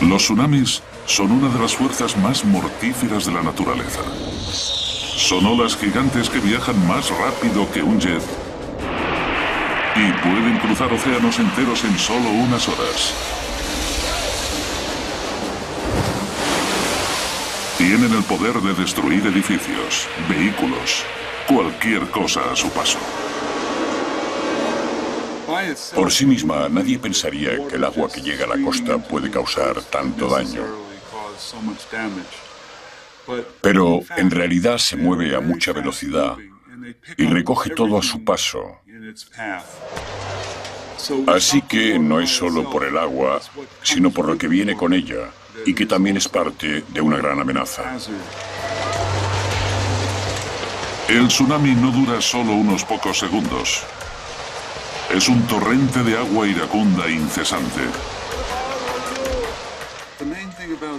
Los tsunamis son una de las fuerzas más mortíferas de la naturaleza. Son olas gigantes que viajan más rápido que un jet y pueden cruzar océanos enteros en solo unas horas. Tienen el poder de destruir edificios, vehículos, cualquier cosa a su paso. Por sí misma, nadie pensaría que el agua que llega a la costa puede causar tanto daño. Pero en realidad se mueve a mucha velocidad y recoge todo a su paso. Así que no es solo por el agua, sino por lo que viene con ella, y que también es parte de una gran amenaza. El tsunami no dura solo unos pocos segundos. Es un torrente de agua iracunda e incesante.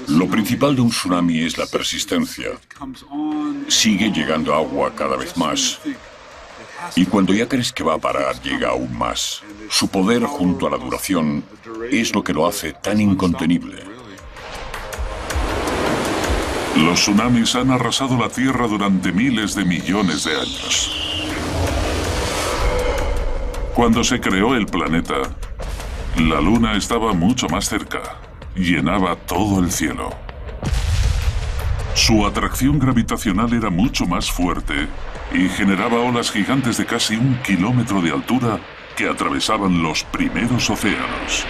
Lo principal de un tsunami es la persistencia. Sigue llegando agua cada vez más. Y cuando ya crees que va a parar, llega aún más. Su poder junto a la duración es lo que lo hace tan incontenible. Los tsunamis han arrasado la Tierra durante miles de millones de años. Cuando se creó el planeta, la Luna estaba mucho más cerca. Llenaba todo el cielo. Su atracción gravitacional era mucho más fuerte y generaba olas gigantes de casi 1 kilómetro de altura que atravesaban los primeros océanos.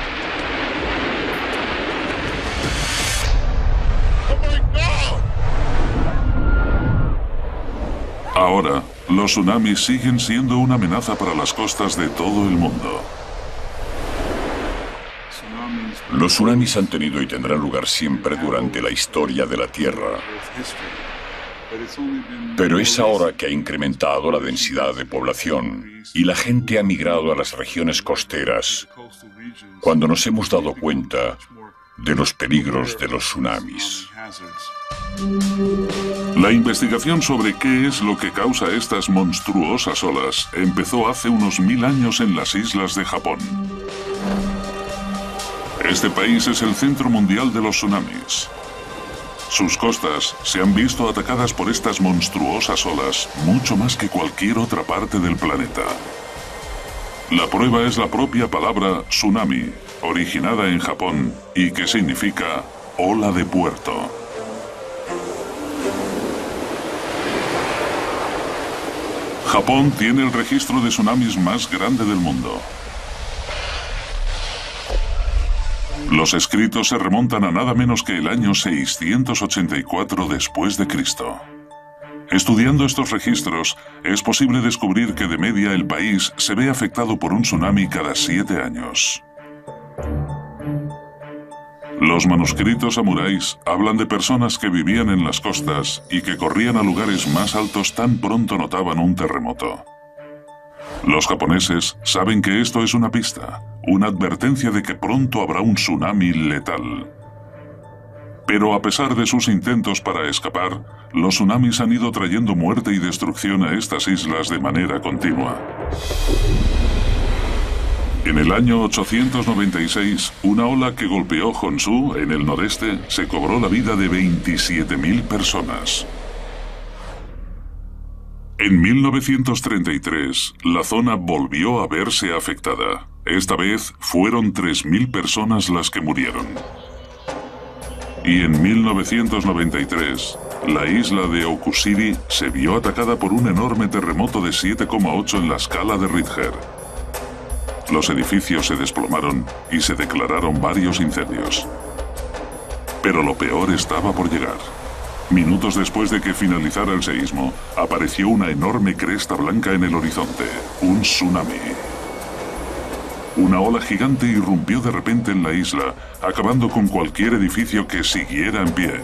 Ahora, los tsunamis siguen siendo una amenaza para las costas de todo el mundo. Los tsunamis han tenido y tendrán lugar siempre durante la historia de la Tierra. Pero es ahora que ha incrementado la densidad de población y la gente ha migrado a las regiones costeras, cuando nos hemos dado cuenta de los peligros de los tsunamis. La investigación sobre qué es lo que causa estas monstruosas olas empezó hace unos 1000 años en las islas de Japón. Este país es el centro mundial de los tsunamis. Sus costas se han visto atacadas por estas monstruosas olas mucho más que cualquier otra parte del planeta. La prueba es la propia palabra tsunami, originada en Japón y que significa ola de puerto. Japón tiene el registro de tsunamis más grande del mundo. Los escritos se remontan a nada menos que el año 684 después de Cristo. Estudiando estos registros, es posible descubrir que de media el país se ve afectado por un tsunami cada 7 años. Los manuscritos samuráis hablan de personas que vivían en las costas y que corrían a lugares más altos tan pronto notaban un terremoto. Los japoneses saben que esto es una pista, una advertencia de que pronto habrá un tsunami letal. Pero a pesar de sus intentos para escapar, los tsunamis han ido trayendo muerte y destrucción a estas islas de manera continua. En el año 896, una ola que golpeó Honshu, en el noreste, se cobró la vida de 27.000 personas. En 1933, la zona volvió a verse afectada. Esta vez fueron 3.000 personas las que murieron. Y en 1993, la isla de Okusiri se vio atacada por un enorme terremoto de 7,8 en la escala de Richter. Los edificios se desplomaron y se declararon varios incendios. Pero lo peor estaba por llegar. Minutos después de que finalizara el seísmo, apareció una enorme cresta blanca en el horizonte, un tsunami. Una ola gigante irrumpió de repente en la isla, acabando con cualquier edificio que siguiera en pie.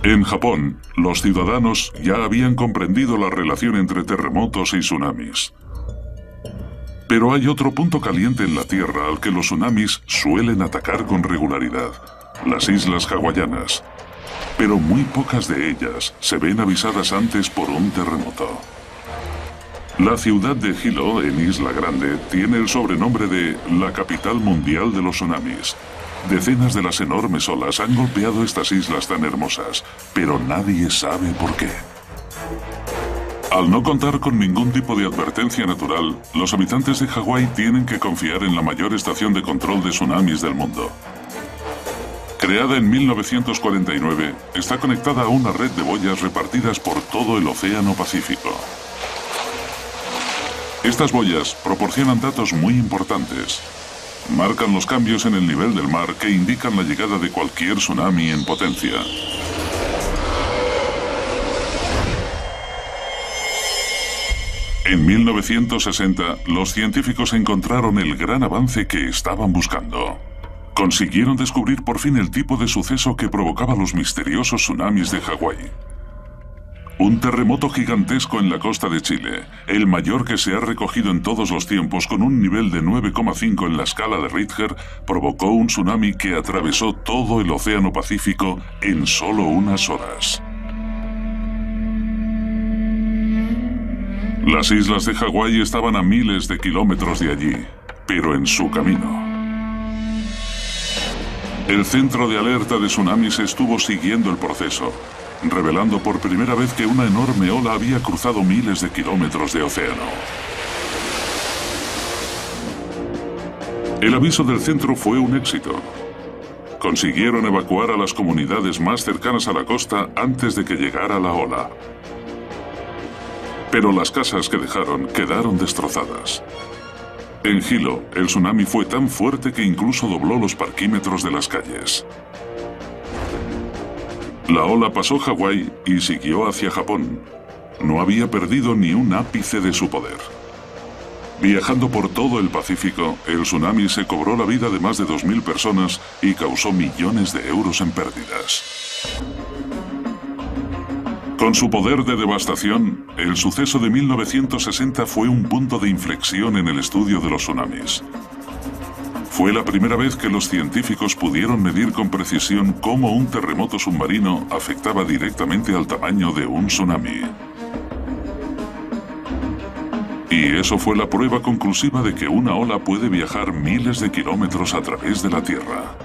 En Japón, los ciudadanos ya habían comprendido la relación entre terremotos y tsunamis. Pero hay otro punto caliente en la Tierra al que los tsunamis suelen atacar con regularidad: las islas hawaianas. Pero muy pocas de ellas se ven avisadas antes por un terremoto. La ciudad de Hilo, en Isla Grande, tiene el sobrenombre de la capital mundial de los tsunamis. Decenas de las enormes olas han golpeado estas islas tan hermosas, pero nadie sabe por qué. Al no contar con ningún tipo de advertencia natural, los habitantes de Hawái tienen que confiar en la mayor estación de control de tsunamis del mundo. Creada en 1949, está conectada a una red de boyas repartidas por todo el Océano Pacífico. Estas boyas proporcionan datos muy importantes. Marcan los cambios en el nivel del mar que indican la llegada de cualquier tsunami en potencia. En 1960, los científicos encontraron el gran avance que estaban buscando. Consiguieron descubrir por fin el tipo de suceso que provocaba los misteriosos tsunamis de Hawái. Un terremoto gigantesco en la costa de Chile, el mayor que se ha recogido en todos los tiempos con un nivel de 9,5 en la escala de Richter, provocó un tsunami que atravesó todo el Océano Pacífico en solo unas horas. Las islas de Hawái estaban a miles de kilómetros de allí, pero en su camino. El centro de alerta de tsunamis estuvo siguiendo el proceso, revelando por primera vez que una enorme ola había cruzado miles de kilómetros de océano. El aviso del centro fue un éxito. Consiguieron evacuar a las comunidades más cercanas a la costa antes de que llegara la ola. Pero las casas que dejaron quedaron destrozadas. En Hilo, el tsunami fue tan fuerte que incluso dobló los parquímetros de las calles. La ola pasó Hawái y siguió hacia Japón. No había perdido ni un ápice de su poder. Viajando por todo el Pacífico, el tsunami se cobró la vida de más de 2.000 personas y causó millones de euros en pérdidas. Con su poder de devastación, el suceso de 1960 fue un punto de inflexión en el estudio de los tsunamis. Fue la primera vez que los científicos pudieron medir con precisión cómo un terremoto submarino afectaba directamente al tamaño de un tsunami. Y eso fue la prueba conclusiva de que una ola puede viajar miles de kilómetros a través de la Tierra.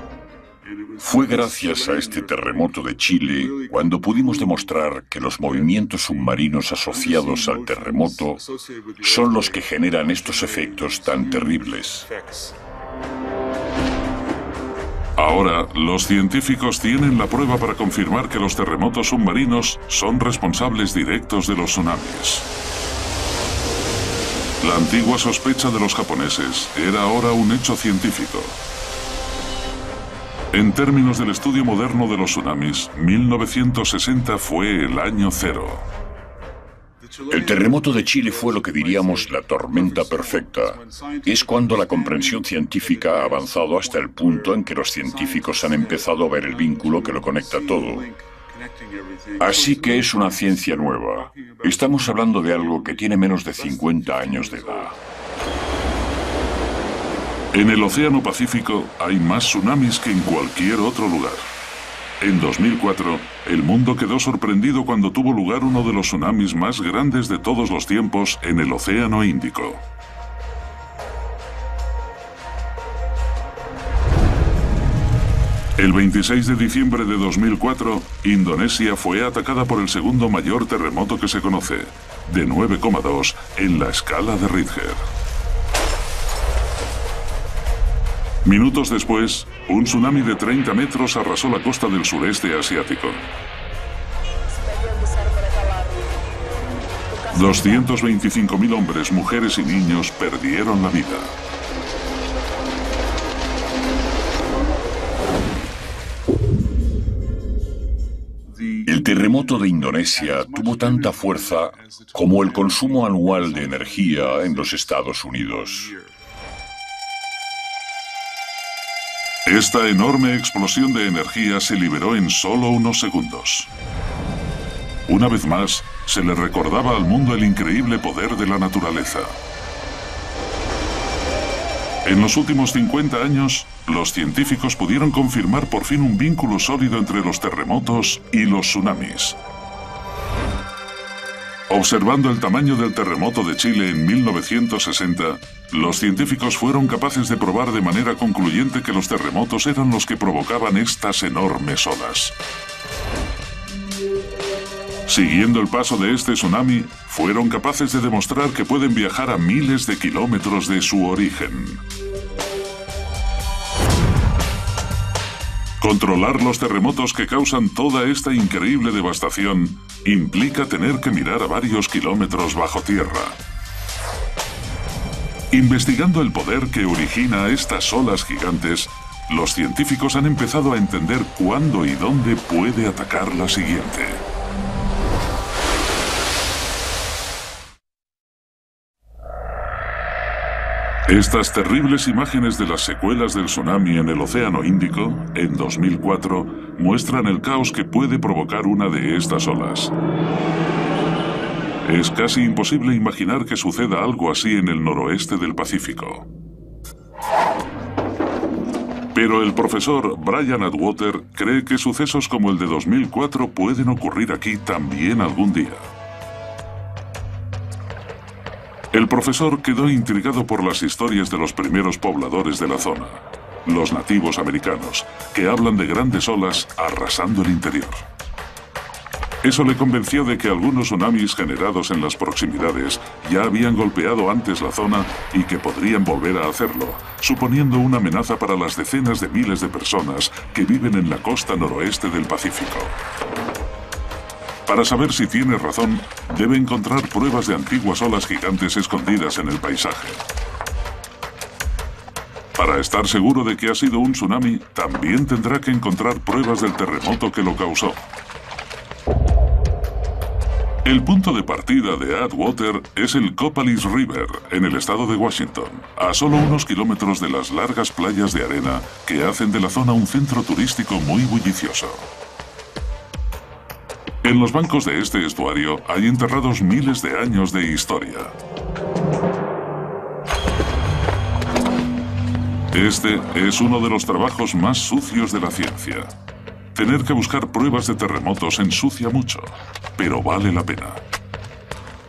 Fue gracias a este terremoto de Chile cuando pudimos demostrar que los movimientos submarinos asociados al terremoto son los que generan estos efectos tan terribles. Ahora, los científicos tienen la prueba para confirmar que los terremotos submarinos son responsables directos de los tsunamis. La antigua sospecha de los japoneses era ahora un hecho científico. En términos del estudio moderno de los tsunamis, 1960 fue el año cero. El terremoto de Chile fue lo que diríamos la tormenta perfecta. Es cuando la comprensión científica ha avanzado hasta el punto en que los científicos han empezado a ver el vínculo que lo conecta todo. Así que es una ciencia nueva. Estamos hablando de algo que tiene menos de 50 años de edad. En el Océano Pacífico hay más tsunamis que en cualquier otro lugar. En 2004, el mundo quedó sorprendido cuando tuvo lugar uno de los tsunamis más grandes de todos los tiempos en el Océano Índico. El 26 de diciembre de 2004, Indonesia fue atacada por el segundo mayor terremoto que se conoce, de 9,2 en la escala de Richter. Minutos después, un tsunami de 30 metros arrasó la costa del sureste asiático. 225.000 hombres, mujeres y niños perdieron la vida. El terremoto de Indonesia tuvo tanta fuerza como el consumo anual de energía en los Estados Unidos. Esta enorme explosión de energía se liberó en solo unos segundos. Una vez más, se le recordaba al mundo el increíble poder de la naturaleza. En los últimos 50 años, los científicos pudieron confirmar por fin un vínculo sólido entre los terremotos y los tsunamis. Observando el tamaño del terremoto de Chile en 1960, los científicos fueron capaces de probar de manera concluyente que los terremotos eran los que provocaban estas enormes olas. Siguiendo el paso de este tsunami, fueron capaces de demostrar que pueden viajar a miles de kilómetros de su origen. Controlar los terremotos que causan toda esta increíble devastación implica tener que mirar a varios kilómetros bajo tierra. Investigando el poder que origina estas olas gigantes, los científicos han empezado a entender cuándo y dónde puede atacar la siguiente. Estas terribles imágenes de las secuelas del tsunami en el Océano Índico, en 2004, muestran el caos que puede provocar una de estas olas. Es casi imposible imaginar que suceda algo así en el noroeste del Pacífico. Pero el profesor Brian Atwater cree que sucesos como el de 2004 pueden ocurrir aquí también algún día. El profesor quedó intrigado por las historias de los primeros pobladores de la zona, los nativos americanos, que hablan de grandes olas arrasando el interior. Eso le convenció de que algunos tsunamis generados en las proximidades ya habían golpeado antes la zona y que podrían volver a hacerlo, suponiendo una amenaza para las decenas de miles de personas que viven en la costa noroeste del Pacífico. Para saber si tiene razón, debe encontrar pruebas de antiguas olas gigantes escondidas en el paisaje. Para estar seguro de que ha sido un tsunami, también tendrá que encontrar pruebas del terremoto que lo causó. El punto de partida de Atwater es el Copalice River, en el estado de Washington, a solo unos kilómetros de las largas playas de arena que hacen de la zona un centro turístico muy bullicioso. En los bancos de este estuario hay enterrados miles de años de historia. Este es uno de los trabajos más sucios de la ciencia. Tener que buscar pruebas de terremotos ensucia mucho, pero vale la pena.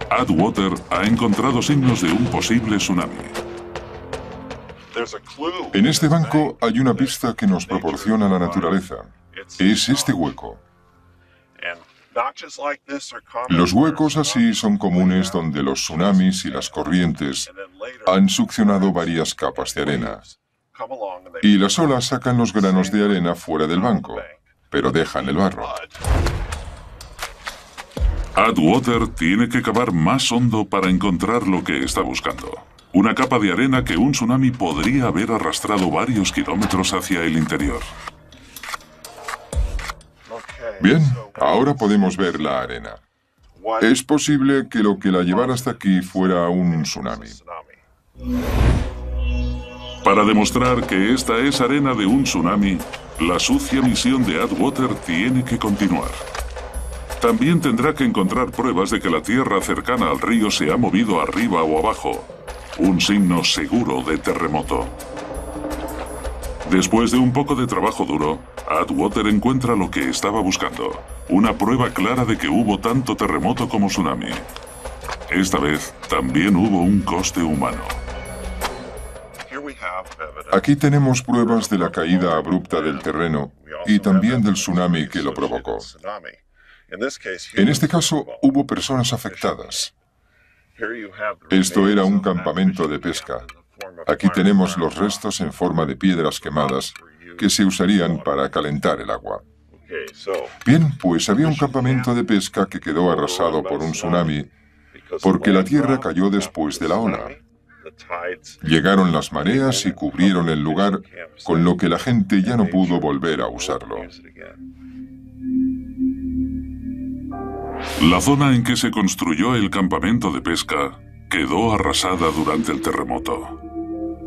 Atwater ha encontrado signos de un posible tsunami. En este banco hay una pista que nos proporciona la naturaleza. Es este hueco. Los huecos así son comunes donde los tsunamis y las corrientes han succionado varias capas de arena. Y las olas sacan los granos de arena fuera del banco, pero dejan el barro. Atwater tiene que cavar más hondo para encontrar lo que está buscando. Una capa de arena que un tsunami podría haber arrastrado varios kilómetros hacia el interior. Bien, ahora podemos ver la arena. Es posible que lo que la llevara hasta aquí fuera un tsunami. Para demostrar que esta es arena de un tsunami, la sucia misión de Atwater tiene que continuar. También tendrá que encontrar pruebas de que la tierra cercana al río se ha movido arriba o abajo, un signo seguro de terremoto. Después de un poco de trabajo duro, Atwater encuentra lo que estaba buscando, una prueba clara de que hubo tanto terremoto como tsunami. Esta vez también hubo un coste humano. Aquí tenemos pruebas de la caída abrupta del terreno y también del tsunami que lo provocó. En este caso, hubo personas afectadas. Esto era un campamento de pesca. Aquí tenemos los restos en forma de piedras quemadas que se usarían para calentar el agua. Bien, pues había un campamento de pesca que quedó arrasado por un tsunami porque la tierra cayó después de la ola. Llegaron las mareas y cubrieron el lugar, con lo que la gente ya no pudo volver a usarlo. La zona en que se construyó el campamento de pesca quedó arrasada durante el terremoto.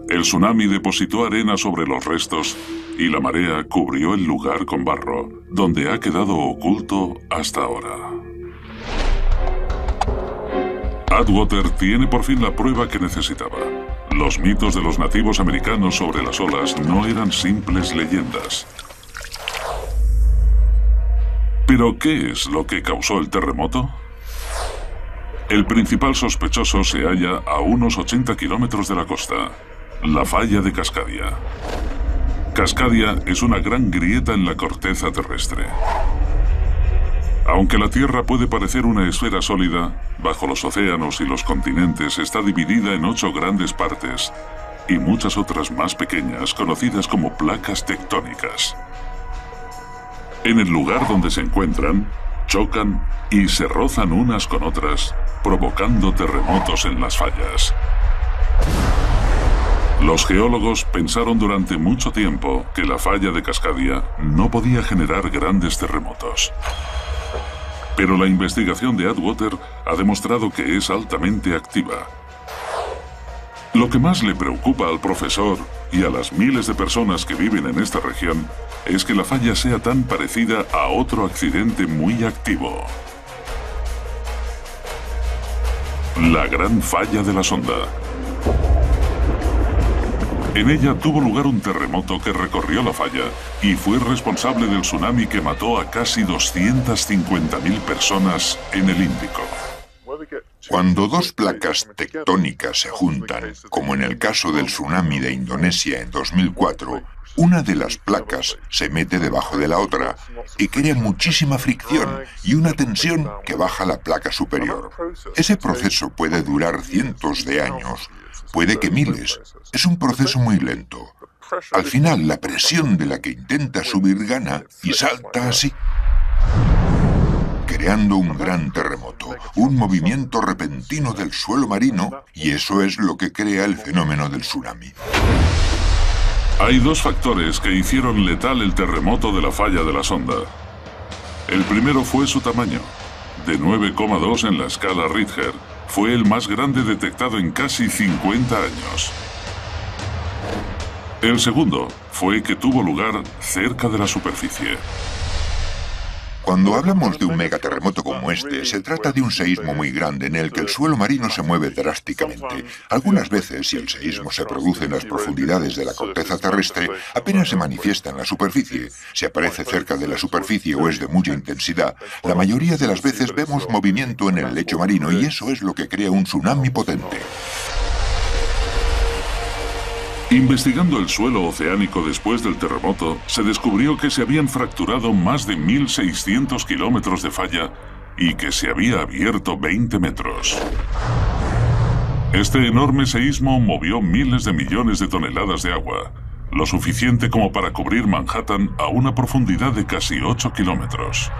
El tsunami depositó arena sobre los restos y la marea cubrió el lugar con barro, donde ha quedado oculto hasta ahora. Atwater tiene por fin la prueba que necesitaba. Los mitos de los nativos americanos sobre las olas no eran simples leyendas. ¿Pero qué es lo que causó el terremoto? El principal sospechoso se halla a unos 80 kilómetros de la costa, la falla de Cascadia. Cascadia es una gran grieta en la corteza terrestre. Aunque la Tierra puede parecer una esfera sólida, bajo los océanos y los continentes está dividida en 8 grandes partes y muchas otras más pequeñas conocidas como placas tectónicas. En el lugar donde se encuentran, chocan y se rozan unas con otras, provocando terremotos en las fallas. Los geólogos pensaron durante mucho tiempo que la falla de Cascadia no podía generar grandes terremotos. Pero la investigación de Atwater ha demostrado que es altamente activa. Lo que más le preocupa al profesor y a las miles de personas que viven en esta región es que la falla sea tan parecida a otro accidente muy activo. La Gran Falla de la Sonda. En ella tuvo lugar un terremoto que recorrió la falla y fue responsable del tsunami que mató a casi 250.000 personas en el Índico. Cuando dos placas tectónicas se juntan, como en el caso del tsunami de Indonesia en 2004, una de las placas se mete debajo de la otra y crea muchísima fricción y una tensión que baja la placa superior. Ese proceso puede durar cientos de años, puede que miles. Es un proceso muy lento. Al final, la presión de la que intenta subir gana y salta así, creando un gran terremoto, un movimiento repentino del suelo marino, y eso es lo que crea el fenómeno del tsunami. Hay 2 factores que hicieron letal el terremoto de la falla de la sonda. El primero fue su tamaño. De 9,2 en la escala Richter, fue el más grande detectado en casi 50 años. El segundo fue que tuvo lugar cerca de la superficie. Cuando hablamos de un megaterremoto como este, se trata de un seísmo muy grande en el que el suelo marino se mueve drásticamente. Algunas veces, si el seísmo se produce en las profundidades de la corteza terrestre, apenas se manifiesta en la superficie. Si aparece cerca de la superficie o es de mucha intensidad, la mayoría de las veces vemos movimiento en el lecho marino y eso es lo que crea un tsunami potente. Investigando el suelo oceánico después del terremoto, se descubrió que se habían fracturado más de 1.600 kilómetros de falla y que se había abierto 20 metros. Este enorme seísmo movió miles de millones de toneladas de agua, lo suficiente como para cubrir Manhattan a una profundidad de casi 8 kilómetros.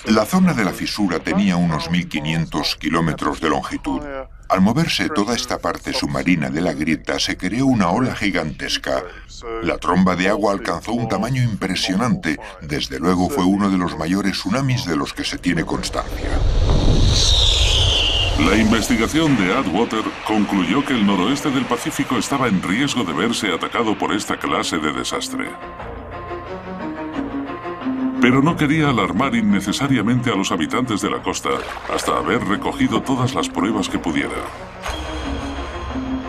La zona de la fisura tenía unos 1.500 kilómetros de longitud. Al moverse toda esta parte submarina de la grieta, se creó una ola gigantesca. La tromba de agua alcanzó un tamaño impresionante. Desde luego fue uno de los mayores tsunamis de los que se tiene constancia. La investigación de Atwater concluyó que el noroeste del Pacífico estaba en riesgo de verse atacado por esta clase de desastre. Pero no quería alarmar innecesariamente a los habitantes de la costa hasta haber recogido todas las pruebas que pudiera.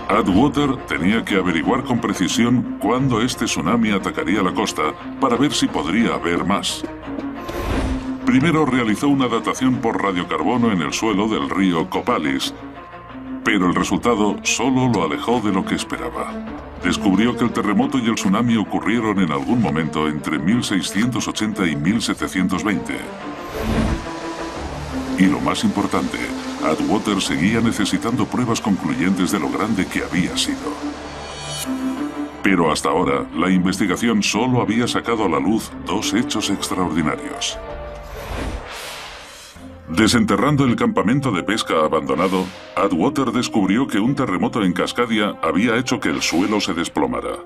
Atwater tenía que averiguar con precisión cuándo este tsunami atacaría la costa para ver si podría haber más. Primero realizó una datación por radiocarbono en el suelo del río Copalis, pero el resultado solo lo alejó de lo que esperaba. Descubrió que el terremoto y el tsunami ocurrieron en algún momento entre 1680 y 1720. Y lo más importante, Atwater seguía necesitando pruebas concluyentes de lo grande que había sido. Pero hasta ahora, la investigación solo había sacado a la luz 2 hechos extraordinarios. Desenterrando el campamento de pesca abandonado, Atwater descubrió que un terremoto en Cascadia había hecho que el suelo se desplomara.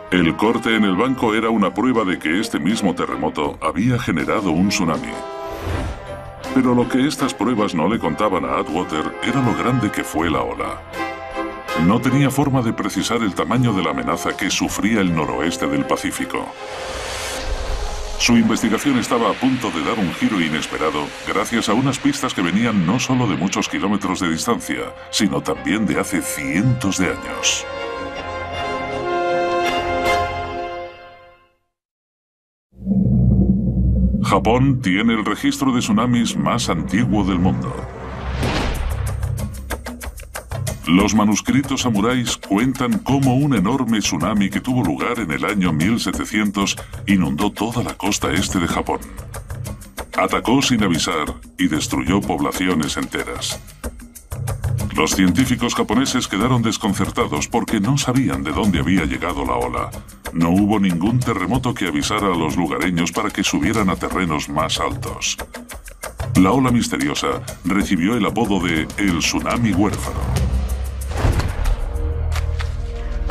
El corte en el banco era una prueba de que este mismo terremoto había generado un tsunami. Pero lo que estas pruebas no le contaban a Atwater era lo grande que fue la ola. No tenía forma de precisar el tamaño de la amenaza que sufría el noroeste del Pacífico. Su investigación estaba a punto de dar un giro inesperado gracias a unas pistas que venían no solo de muchos kilómetros de distancia, sino también de hace cientos de años. Japón tiene el registro de tsunamis más antiguo del mundo. Los manuscritos samuráis cuentan cómo un enorme tsunami que tuvo lugar en el año 1700 inundó toda la costa este de Japón. Atacó sin avisar y destruyó poblaciones enteras. Los científicos japoneses quedaron desconcertados porque no sabían de dónde había llegado la ola. No hubo ningún terremoto que avisara a los lugareños para que subieran a terrenos más altos. La ola misteriosa recibió el apodo de el tsunami huérfano.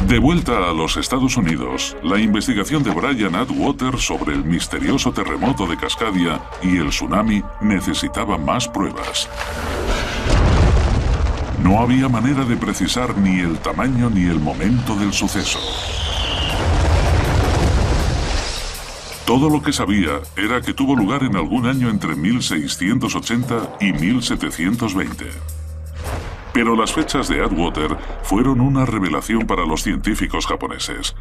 De vuelta a los Estados Unidos, la investigación de Brian Atwater sobre el misterioso terremoto de Cascadia y el tsunami necesitaba más pruebas. No había manera de precisar ni el tamaño ni el momento del suceso. Todo lo que sabía era que tuvo lugar en algún año entre 1680 y 1720. Pero las fechas de Atwater fueron una revelación para los científicos japoneses.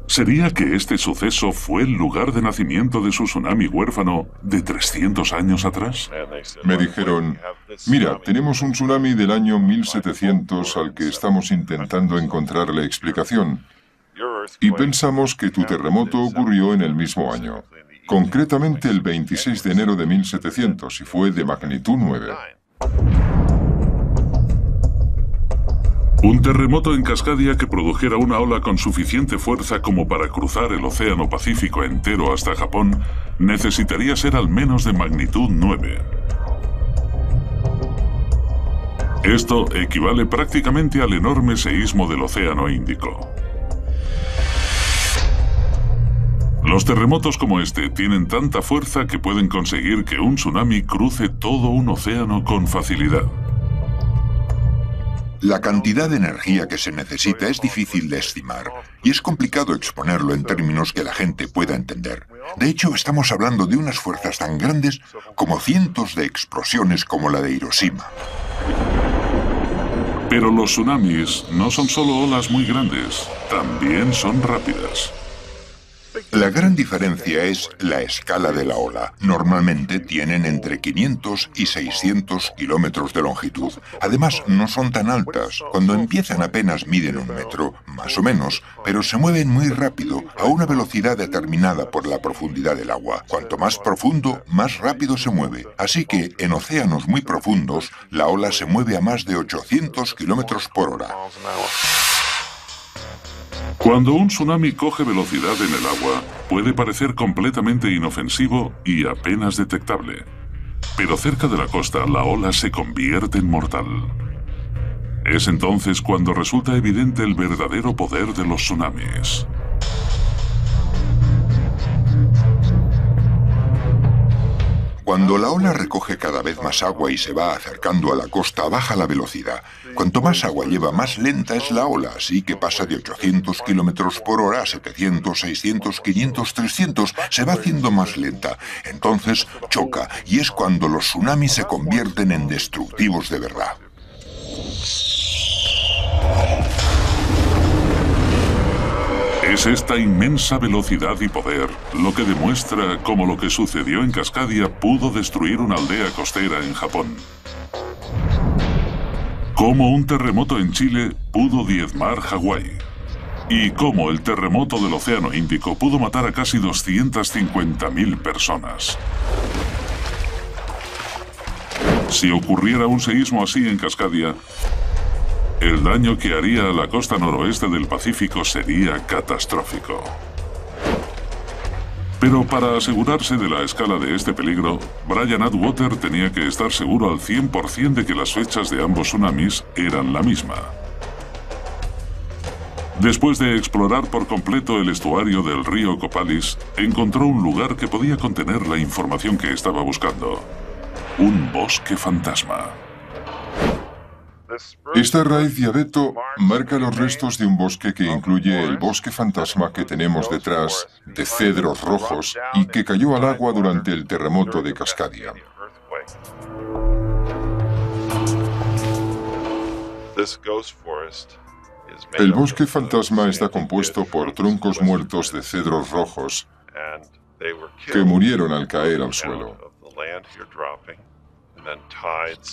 ¿Sería que este suceso fue el lugar de nacimiento de su tsunami huérfano de 300 años atrás? Me dijeron, mira, tenemos un tsunami del año 1700 al que estamos intentando encontrar la explicación. Y pensamos que tu terremoto ocurrió en el mismo año. Concretamente el 26 de enero de 1700 y fue de magnitud 9. Un terremoto en Cascadia que produjera una ola con suficiente fuerza como para cruzar el Océano Pacífico entero hasta Japón necesitaría ser al menos de magnitud 9. Esto equivale prácticamente al enorme seísmo del Océano Índico. Los terremotos como este tienen tanta fuerza que pueden conseguir que un tsunami cruce todo un océano con facilidad. La cantidad de energía que se necesita es difícil de estimar y es complicado exponerlo en términos que la gente pueda entender. De hecho, estamos hablando de unas fuerzas tan grandes como cientos de explosiones como la de Hiroshima. Pero los tsunamis no son solo olas muy grandes, también son rápidas. La gran diferencia es la escala de la ola. Normalmente tienen entre 500 y 600 kilómetros de longitud. Además, no son tan altas. Cuando empiezan apenas miden 1 metro, más o menos, pero se mueven muy rápido, a una velocidad determinada por la profundidad del agua. Cuanto más profundo, más rápido se mueve. Así que, en océanos muy profundos, la ola se mueve a más de 800 kilómetros por hora. Cuando un tsunami coge velocidad en el agua, puede parecer completamente inofensivo y apenas detectable. Pero cerca de la costa, la ola se convierte en mortal. Es entonces cuando resulta evidente el verdadero poder de los tsunamis. Cuando la ola recoge cada vez más agua y se va acercando a la costa, baja la velocidad. Cuanto más agua lleva, más lenta es la ola, así que pasa de 800 kilómetros por hora a 700, 600, 500, 300. Se va haciendo más lenta. Entonces choca, y es cuando los tsunamis se convierten en destructivos de verdad. Es esta inmensa velocidad y poder lo que demuestra cómo lo que sucedió en Cascadia pudo destruir una aldea costera en Japón. Cómo un terremoto en Chile pudo diezmar Hawái. Y cómo el terremoto del Océano Índico pudo matar a casi 250.000 personas. Si ocurriera un seísmo así en Cascadia, el daño que haría a la costa noroeste del Pacífico sería catastrófico. Pero para asegurarse de la escala de este peligro, Brian Atwater tenía que estar seguro al 100% de que las fechas de ambos tsunamis eran la misma. Después de explorar por completo el estuario del río Copalis, encontró un lugar que podía contener la información que estaba buscando. Un bosque fantasma. Esta raíz de abeto marca los restos de un bosque que incluye el bosque fantasma que tenemos detrás, de cedros rojos, y que cayó al agua durante el terremoto de Cascadia. El bosque fantasma está compuesto por troncos muertos de cedros rojos que murieron al caer al suelo.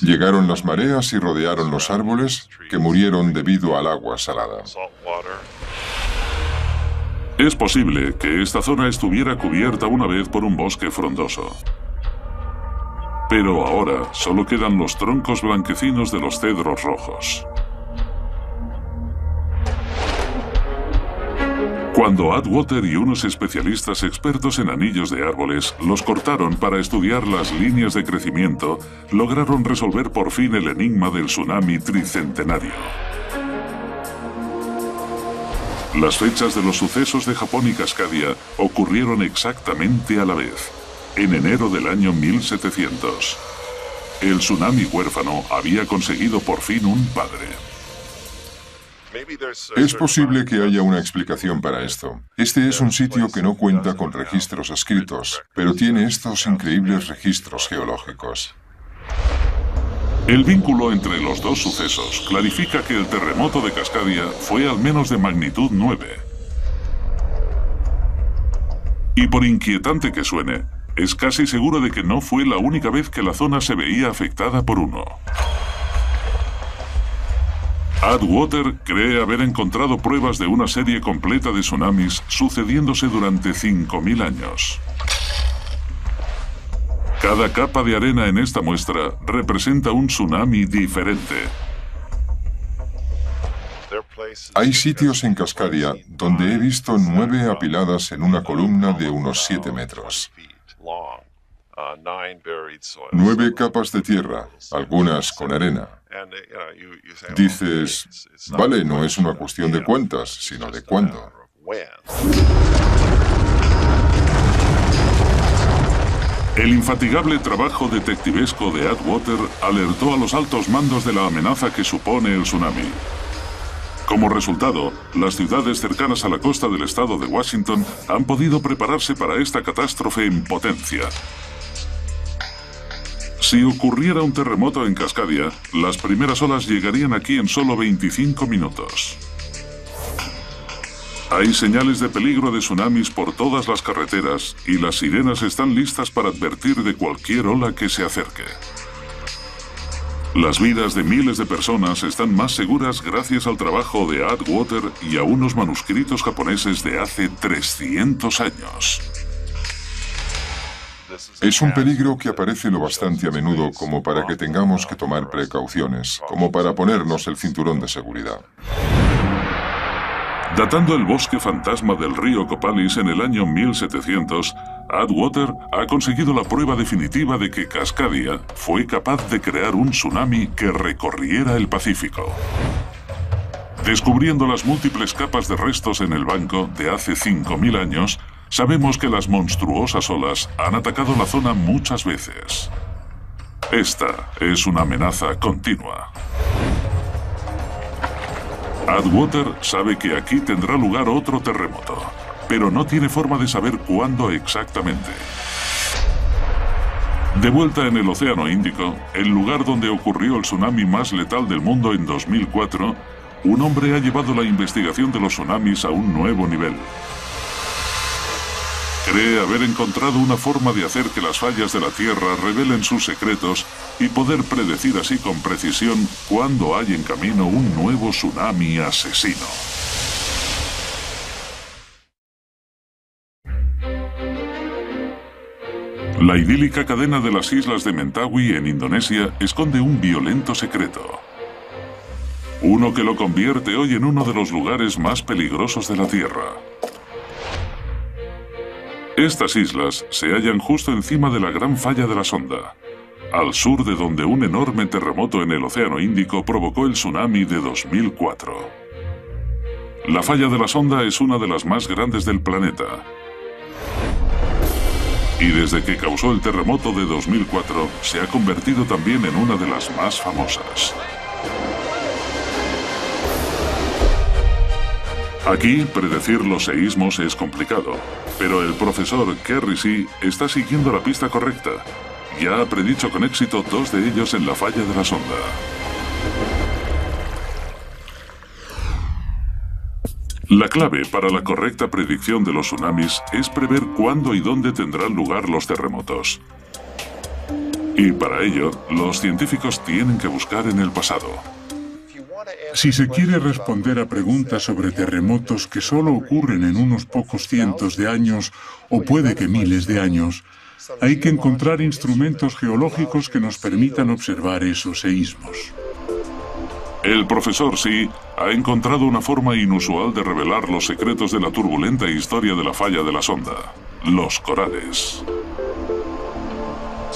Llegaron las mareas y rodearon los árboles, que murieron debido al agua salada. Es posible que esta zona estuviera cubierta una vez por un bosque frondoso. Pero ahora solo quedan los troncos blanquecinos de los cedros rojos. Cuando Atwater y unos especialistas expertos en anillos de árboles los cortaron para estudiar las líneas de crecimiento, lograron resolver por fin el enigma del tsunami tricentenario. Las fechas de los sucesos de Japón y Cascadia ocurrieron exactamente a la vez, en enero del año 1700. El tsunami huérfano había conseguido por fin un padre. Es posible que haya una explicación para esto. Este es un sitio que no cuenta con registros escritos, pero tiene estos increíbles registros geológicos. El vínculo entre los dos sucesos clarifica que el terremoto de Cascadia fue al menos de magnitud 9. Y por inquietante que suene, es casi seguro de que no fue la única vez que la zona se veía afectada por uno. Atwater cree haber encontrado pruebas de una serie completa de tsunamis sucediéndose durante 5.000 años. Cada capa de arena en esta muestra representa un tsunami diferente. Hay sitios en Cascadia donde he visto 9 apiladas en una columna de unos 7 metros. 9 capas de tierra, algunas con arena. Dices, vale, no es una cuestión de cuántas, sino de cuándo. El infatigable trabajo detectivesco de Atwater alertó a los altos mandos de la amenaza que supone el tsunami. Como resultado, las ciudades cercanas a la costa del estado de Washington han podido prepararse para esta catástrofe en potencia. Si ocurriera un terremoto en Cascadia, las primeras olas llegarían aquí en solo 25 minutos. Hay señales de peligro de tsunamis por todas las carreteras y las sirenas están listas para advertir de cualquier ola que se acerque. Las vidas de miles de personas están más seguras gracias al trabajo de Atwater y a unos manuscritos japoneses de hace 300 años. Es un peligro que aparece lo bastante a menudo como para que tengamos que tomar precauciones, como para ponernos el cinturón de seguridad. Datando el bosque fantasma del río Copalis en el año 1700, Atwater ha conseguido la prueba definitiva de que Cascadia fue capaz de crear un tsunami que recorriera el Pacífico. Descubriendo las múltiples capas de restos en el banco de hace 5.000 años, sabemos que las monstruosas olas han atacado la zona muchas veces. Esta es una amenaza continua. Atwater sabe que aquí tendrá lugar otro terremoto, pero no tiene forma de saber cuándo exactamente. De vuelta en el Océano Índico, el lugar donde ocurrió el tsunami más letal del mundo en 2004, un hombre ha llevado la investigación de los tsunamis a un nuevo nivel. Cree haber encontrado una forma de hacer que las fallas de la Tierra revelen sus secretos y poder predecir así con precisión cuándo hay en camino un nuevo tsunami asesino. La idílica cadena de las islas de Mentawai en Indonesia esconde un violento secreto. Uno que lo convierte hoy en uno de los lugares más peligrosos de la Tierra. Estas islas se hallan justo encima de la Gran Falla de la Sonda, al sur de donde un enorme terremoto en el Océano Índico provocó el tsunami de 2004. La Falla de la Sonda es una de las más grandes del planeta. Y desde que causó el terremoto de 2004, se ha convertido también en una de las más famosas. Aquí, predecir los seísmos es complicado, pero el profesor Kerry C. está siguiendo la pista correcta. Ya ha predicho con éxito 2 de ellos en la Falla de la Sonda. La clave para la correcta predicción de los tsunamis es prever cuándo y dónde tendrán lugar los terremotos. Y para ello, los científicos tienen que buscar en el pasado. Si se quiere responder a preguntas sobre terremotos que solo ocurren en unos pocos cientos de años, o puede que miles de años, hay que encontrar instrumentos geológicos que nos permitan observar esos seísmos. El profesor Xi ha encontrado una forma inusual de revelar los secretos de la turbulenta historia de la falla de la sonda: los corales.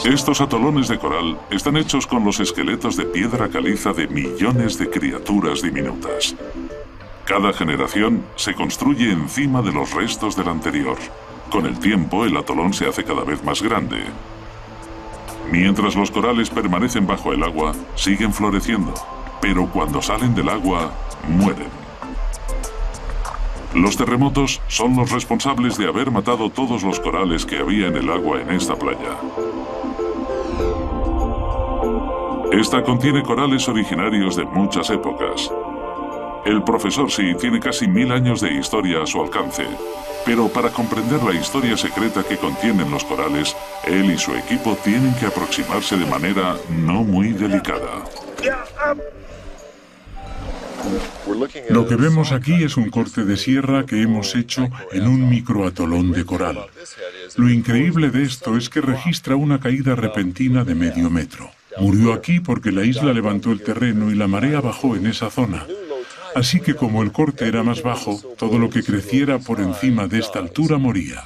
Estos atolones de coral están hechos con los esqueletos de piedra caliza de millones de criaturas diminutas. Cada generación se construye encima de los restos del anterior. Con el tiempo, el atolón se hace cada vez más grande. Mientras los corales permanecen bajo el agua, siguen floreciendo, pero cuando salen del agua, mueren. Los terremotos son los responsables de haber matado todos los corales que había en el agua en esta playa. Esta contiene corales originarios de muchas épocas. El profesor Xi tiene casi 1000 años de historia a su alcance, pero para comprender la historia secreta que contienen los corales, él y su equipo tienen que aproximarse de manera no muy delicada. Lo que vemos aquí es un corte de sierra que hemos hecho en un microatolón de coral. Lo increíble de esto es que registra una caída repentina de medio metro. Murió aquí porque la isla levantó el terreno y la marea bajó en esa zona. Así que como el corte era más bajo, todo lo que creciera por encima de esta altura moría.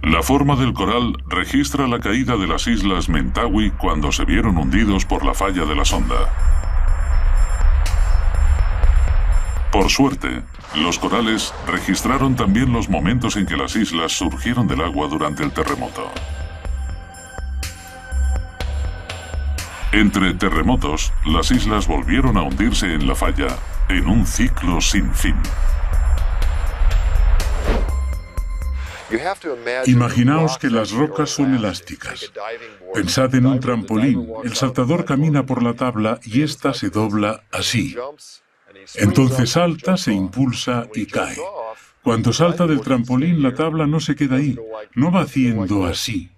La forma del coral registra la caída de las islas Mentawai cuando se vieron hundidos por la falla de la sonda. Por suerte, los corales registraron también los momentos en que las islas surgieron del agua durante el terremoto. Entre terremotos, las islas volvieron a hundirse en la falla, en un ciclo sin fin. Imaginaos que las rocas son elásticas. Pensad en un trampolín. El saltador camina por la tabla y ésta se dobla así. Entonces salta, se impulsa y cae. Cuando salta del trampolín, la tabla no se queda ahí, no va haciendo así.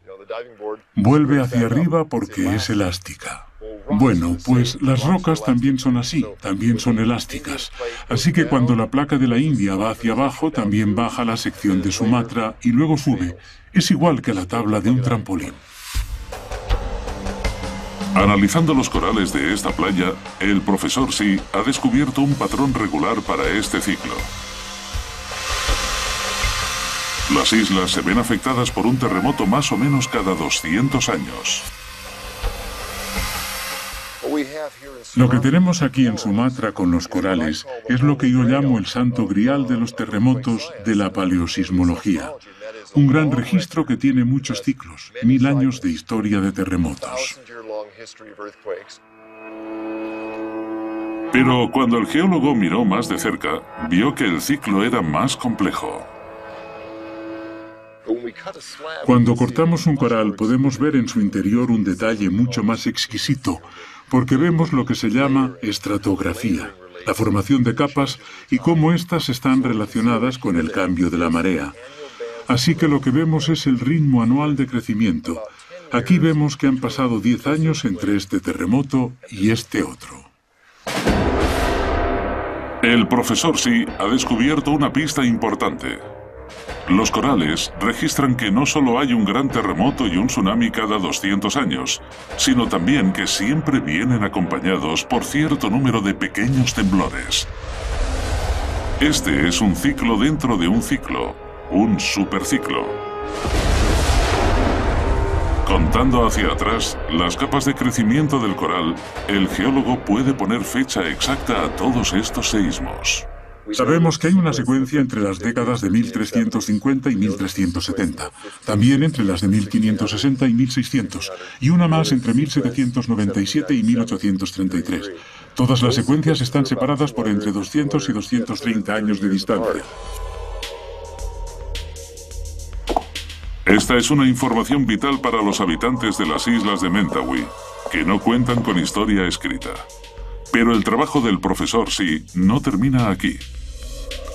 Vuelve hacia arriba porque es elástica. Bueno, pues las rocas también son así, también son elásticas. Así que cuando la placa de la India va hacia abajo, también baja la sección de Sumatra y luego sube. Es igual que la tabla de un trampolín. Analizando los corales de esta playa, el profesor Xi ha descubierto un patrón regular para este ciclo. Las islas se ven afectadas por un terremoto más o menos cada 200 años. Lo que tenemos aquí en Sumatra con los corales es lo que yo llamo el santo grial de los terremotos de la paleosismología. Un gran registro que tiene muchos ciclos, 1000 años de historia de terremotos. Pero cuando el geólogo miró más de cerca, vio que el ciclo era más complejo. Cuando cortamos un coral podemos ver en su interior un detalle mucho más exquisito, porque vemos lo que se llama estratografía, la formación de capas y cómo éstas están relacionadas con el cambio de la marea. Así que lo que vemos es el ritmo anual de crecimiento. Aquí vemos que han pasado 10 años entre este terremoto y este otro. El profesor Xi ha descubierto una pista importante. Los corales registran que no solo hay un gran terremoto y un tsunami cada 200 años, sino también que siempre vienen acompañados por cierto número de pequeños temblores. Este es un ciclo dentro de un ciclo, un superciclo. Contando hacia atrás las capas de crecimiento del coral, el geólogo puede poner fecha exacta a todos estos seísmos. Sabemos que hay una secuencia entre las décadas de 1350 y 1370, también entre las de 1560 y 1600, y una más entre 1797 y 1833. Todas las secuencias están separadas por entre 200 y 230 años de distancia. Esta es una información vital para los habitantes de las islas de Mentawai, que no cuentan con historia escrita. Pero el trabajo del profesor Xi no termina aquí.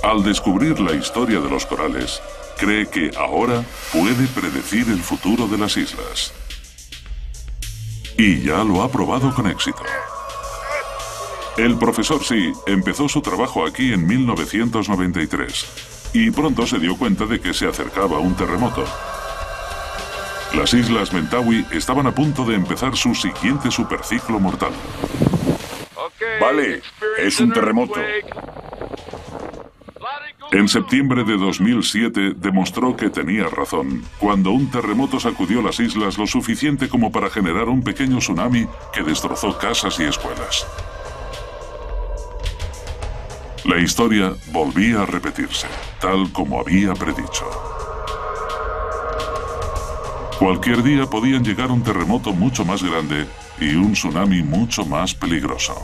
Al descubrir la historia de los corales, cree que ahora puede predecir el futuro de las islas. Y ya lo ha probado con éxito. El profesor Xi empezó su trabajo aquí en 1993 y pronto se dio cuenta de que se acercaba un terremoto. Las islas Mentawai estaban a punto de empezar su siguiente superciclo mortal. Vale, es un terremoto. En septiembre de 2007 demostró que tenía razón, cuando un terremoto sacudió las islas lo suficiente como para generar un pequeño tsunami que destrozó casas y escuelas. La historia volvía a repetirse, tal como había predicho. Cualquier día podían llegar un terremoto mucho más grande y un tsunami mucho más peligroso.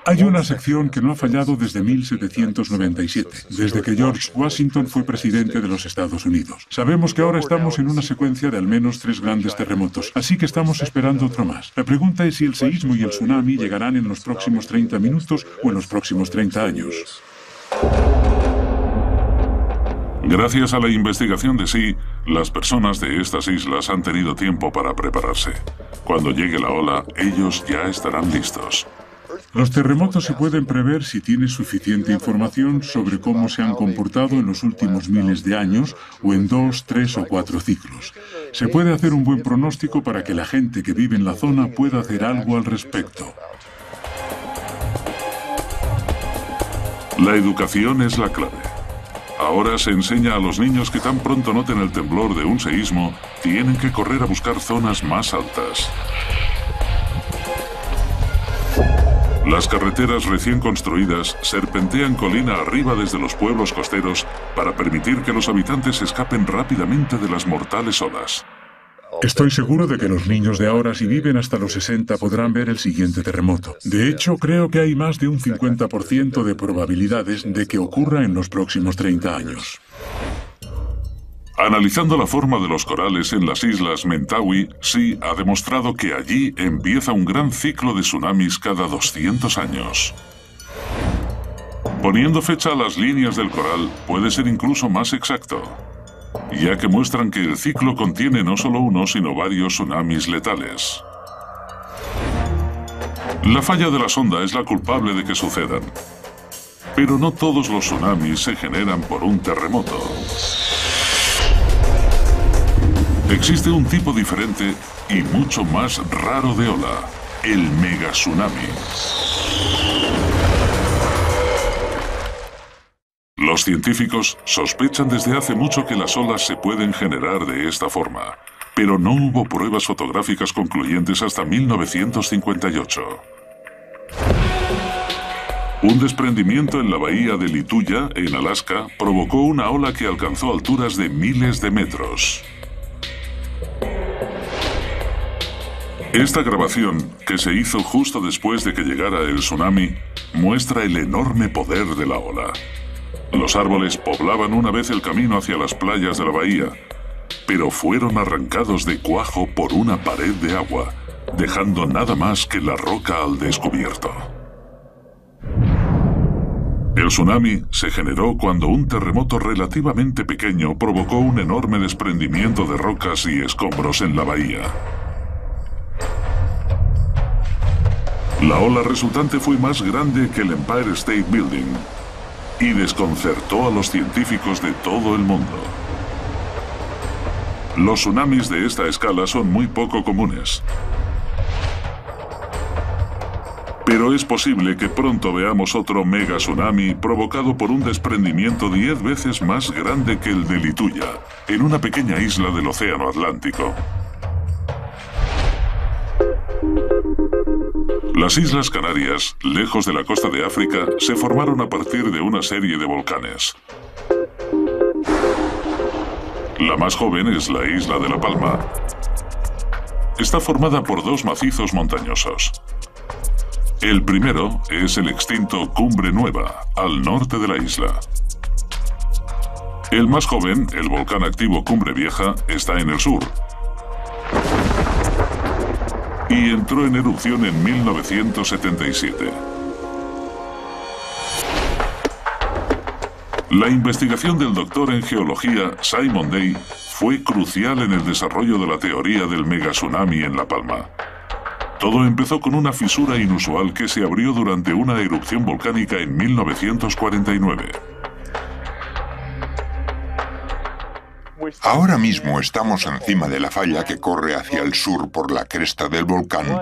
Hay una sección que no ha fallado desde 1797, desde que George Washington fue presidente de los Estados Unidos. Sabemos que ahora estamos en una secuencia de al menos 3 grandes terremotos, así que estamos esperando otro más. La pregunta es si el seísmo y el tsunami llegarán en los próximos 30 minutos o en los próximos 30 años. Gracias a la investigación de Xi, las personas de estas islas han tenido tiempo para prepararse. Cuando llegue la ola, ellos ya estarán listos. Los terremotos se pueden prever si tienes suficiente información sobre cómo se han comportado en los últimos miles de años o en 2, 3 o 4 ciclos. Se puede hacer un buen pronóstico para que la gente que vive en la zona pueda hacer algo al respecto. La educación es la clave. Ahora se enseña a los niños que tan pronto noten el temblor de un seísmo, tienen que correr a buscar zonas más altas. Las carreteras recién construidas serpentean colina arriba desde los pueblos costeros para permitir que los habitantes escapen rápidamente de las mortales olas. Estoy seguro de que los niños de ahora, si viven hasta los 60, podrán ver el siguiente terremoto. De hecho, creo que hay más de un 50% de probabilidades de que ocurra en los próximos 30 años. Analizando la forma de los corales en las islas Mentawai, Xi ha demostrado que allí empieza un gran ciclo de tsunamis cada 200 años. Poniendo fecha a las líneas del coral puede ser incluso más exacto, ya que muestran que el ciclo contiene no solo uno, sino varios tsunamis letales. La falla de la sonda es la culpable de que sucedan, pero no todos los tsunamis se generan por un terremoto. Existe un tipo diferente y mucho más raro de ola, el megatsunami. Los científicos sospechan desde hace mucho que las olas se pueden generar de esta forma, pero no hubo pruebas fotográficas concluyentes hasta 1958. Un desprendimiento en la bahía de Lituya, en Alaska, provocó una ola que alcanzó alturas de miles de metros. Esta grabación, que se hizo justo después de que llegara el tsunami, muestra el enorme poder de la ola. Los árboles poblaban una vez el camino hacia las playas de la bahía, pero fueron arrancados de cuajo por una pared de agua, dejando nada más que la roca al descubierto. El tsunami se generó cuando un terremoto relativamente pequeño provocó un enorme desprendimiento de rocas y escombros en la bahía. La ola resultante fue más grande que el Empire State Building y desconcertó a los científicos de todo el mundo. Los tsunamis de esta escala son muy poco comunes, pero es posible que pronto veamos otro mega tsunami provocado por un desprendimiento 10 veces más grande que el de Lituya, en una pequeña isla del Océano Atlántico. Las Islas Canarias, lejos de la costa de África, se formaron a partir de una serie de volcanes. La más joven es la isla de La Palma. Está formada por 2 macizos montañosos. El primero es el extinto Cumbre Nueva, al norte de la isla. El más joven, el volcán activo Cumbre Vieja, está en el sur. y entró en erupción en 1977. La investigación del doctor en geología Simon Day fue crucial en el desarrollo de la teoría del megatsunami en La Palma. Todo empezó con una fisura inusual que se abrió durante una erupción volcánica en 1949. Ahora mismo estamos encima de la falla que corre hacia el sur por la cresta del volcán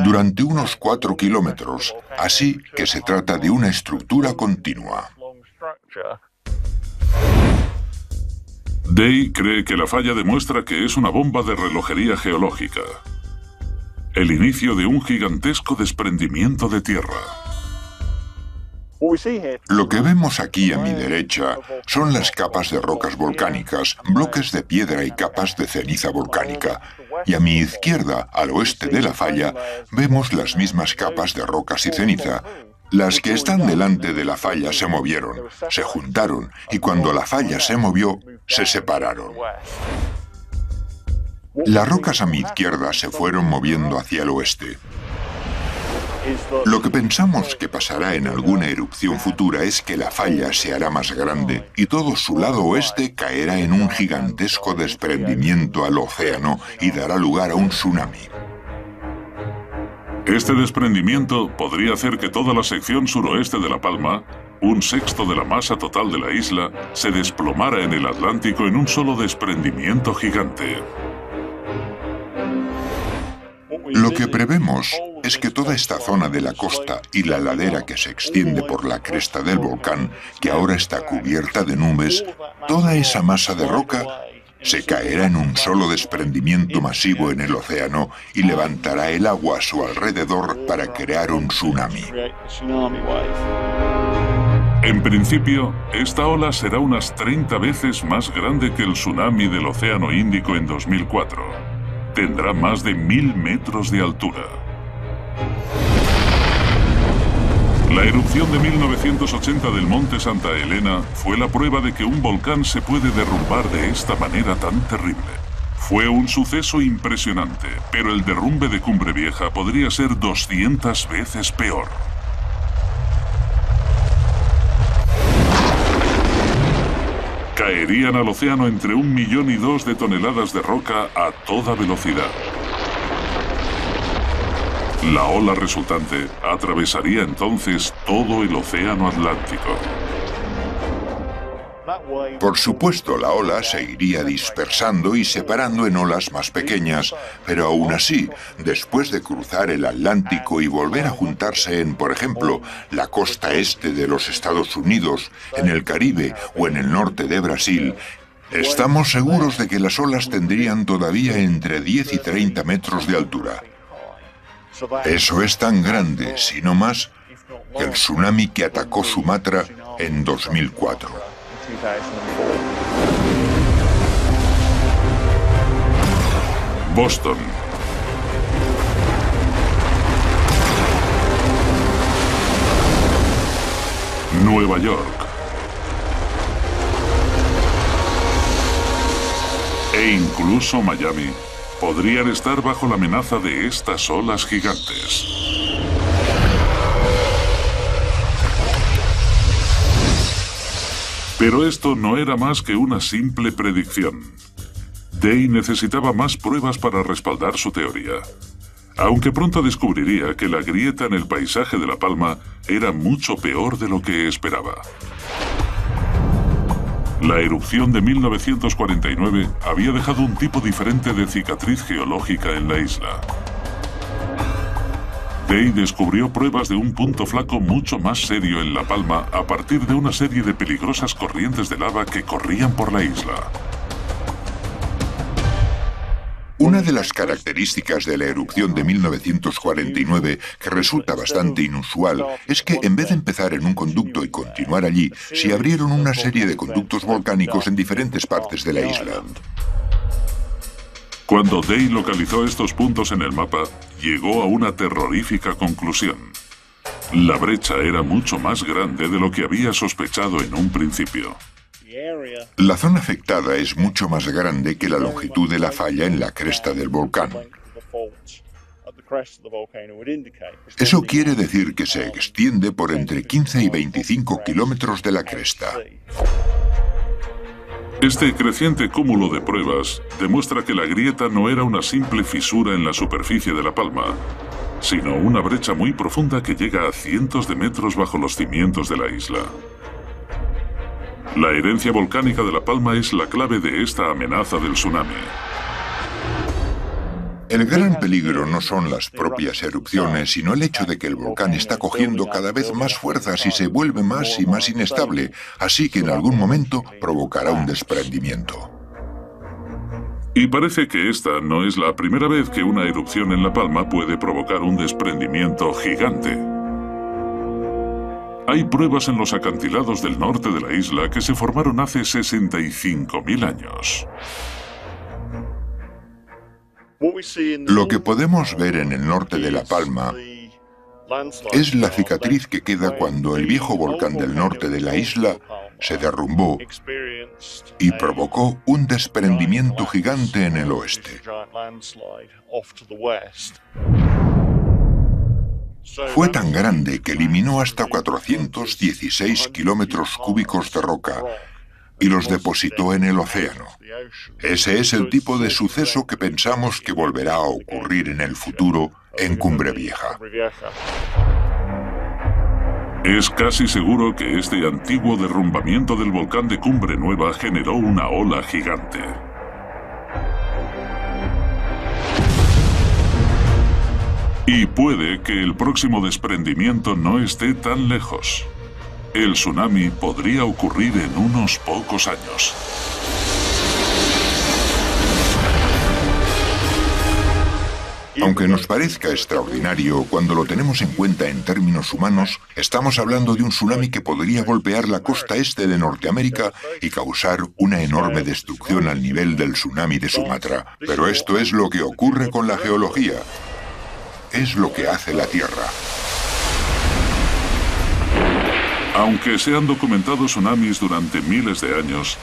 durante unos 4 kilómetros, así que se trata de una estructura continua. Day cree que la falla demuestra que es una bomba de relojería geológica. El inicio de un gigantesco desprendimiento de tierra. Lo que vemos aquí a mi derecha son las capas de rocas volcánicas, bloques de piedra y capas de ceniza volcánica. Y a mi izquierda, al oeste de la falla, vemos las mismas capas de rocas y ceniza. Las que están delante de la falla se movieron, se juntaron, y cuando la falla se movió, se separaron. Las rocas a mi izquierda se fueron moviendo hacia el oeste. Lo que pensamos que pasará en alguna erupción futura es que la falla se hará más grande y todo su lado oeste caerá en un gigantesco desprendimiento al océano y dará lugar a un tsunami. Este desprendimiento podría hacer que toda la sección suroeste de La Palma, un sexto de la masa total de la isla, se desplomara en el Atlántico en un solo desprendimiento gigante. Lo que prevemos es que toda esta zona de la costa y la ladera que se extiende por la cresta del volcán, que ahora está cubierta de nubes, toda esa masa de roca se caerá en un solo desprendimiento masivo en el océano y levantará el agua a su alrededor para crear un tsunami. En principio, esta ola será unas 30 veces más grande que el tsunami del Océano Índico en 2004. Tendrá más de 1000 metros de altura. La erupción de 1980 del Monte Santa Elena fue la prueba de que un volcán se puede derrumbar de esta manera tan terrible. Fue un suceso impresionante, pero el derrumbe de Cumbre Vieja podría ser 200 veces peor. Caerían al océano entre 1,2 millones de toneladas de roca a toda velocidad. La ola resultante atravesaría entonces todo el océano Atlántico. Por supuesto, la ola se iría dispersando y separando en olas más pequeñas, pero aún así, después de cruzar el Atlántico y volver a juntarse en, por ejemplo, la costa este de los Estados Unidos, en el Caribe o en el norte de Brasil, estamos seguros de que las olas tendrían todavía entre 10 y 30 metros de altura. Eso es tan grande, si no más, que el tsunami que atacó Sumatra en 2004. Boston. Nueva York. E incluso Miami podrían estar bajo la amenaza de estas olas gigantes. Pero esto no era más que una simple predicción. Day necesitaba más pruebas para respaldar su teoría, aunque pronto descubriría que la grieta en el paisaje de La Palma era mucho peor de lo que esperaba. La erupción de 1949 había dejado un tipo diferente de cicatriz geológica en la isla. Day descubrió pruebas de un punto flaco mucho más serio en La Palma a partir de una serie de peligrosas corrientes de lava que corrían por la isla. Una de las características de la erupción de 1949, que resulta bastante inusual, es que en vez de empezar en un conducto y continuar allí, se abrieron una serie de conductos volcánicos en diferentes partes de la isla. Cuando Day localizó estos puntos en el mapa, llegó a una terrorífica conclusión. La brecha era mucho más grande de lo que había sospechado en un principio. La zona afectada es mucho más grande que la longitud de la falla en la cresta del volcán. Eso quiere decir que se extiende por entre 15 y 25 kilómetros de la cresta. Este creciente cúmulo de pruebas demuestra que la grieta no era una simple fisura en la superficie de la palma, sino una brecha muy profunda que llega a cientos de metros bajo los cimientos de la isla. La herencia volcánica de La Palma es la clave de esta amenaza del tsunami. El gran peligro no son las propias erupciones, sino el hecho de que el volcán está cogiendo cada vez más fuerzas y se vuelve más y más inestable, así que en algún momento provocará un desprendimiento. Y parece que esta no es la primera vez que una erupción en La Palma puede provocar un desprendimiento gigante. Hay pruebas en los acantilados del norte de la isla que se formaron hace 65.000 años. Lo que podemos ver en el norte de La Palma es la cicatriz que queda cuando el viejo volcán del norte de la isla se derrumbó y provocó un desprendimiento gigante en el oeste. Fue tan grande que eliminó hasta 416 kilómetros cúbicos de roca y los depositó en el océano. Ese es el tipo de suceso que pensamos que volverá a ocurrir en el futuro en Cumbre Vieja. Es casi seguro que este antiguo derrumbamiento del volcán de Cumbre Nueva generó una ola gigante. Y puede que el próximo desprendimiento no esté tan lejos. El tsunami podría ocurrir en unos pocos años. Aunque nos parezca extraordinario, cuando lo tenemos en cuenta en términos humanos, estamos hablando de un tsunami que podría golpear la costa este de Norteamérica y causar una enorme destrucción al nivel del tsunami de Sumatra. Pero esto es lo que ocurre con la geología. Es lo que hace la Tierra. Aunque se han documentado tsunamis durante miles de años,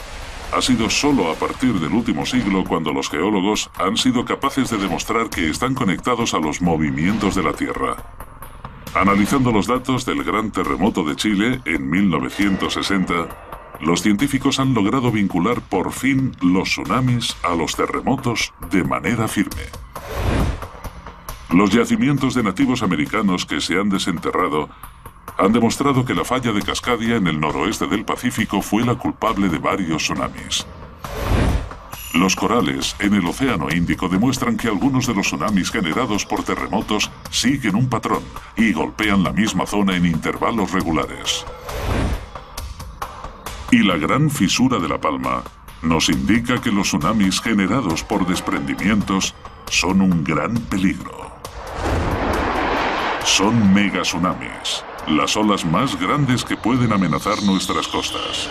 ha sido solo a partir del último siglo cuando los geólogos han sido capaces de demostrar que están conectados a los movimientos de la Tierra. Analizando los datos del gran terremoto de Chile en 1960, los científicos han logrado vincular por fin los tsunamis a los terremotos de manera firme. Los yacimientos de nativos americanos que se han desenterrado han demostrado que la falla de Cascadia en el noroeste del Pacífico fue la culpable de varios tsunamis. Los corales en el Océano Índico demuestran que algunos de los tsunamis generados por terremotos siguen un patrón y golpean la misma zona en intervalos regulares. Y la gran fisura de La Palma nos indica que los tsunamis generados por desprendimientos son un gran peligro. Son megatsunamis, las olas más grandes que pueden amenazar nuestras costas.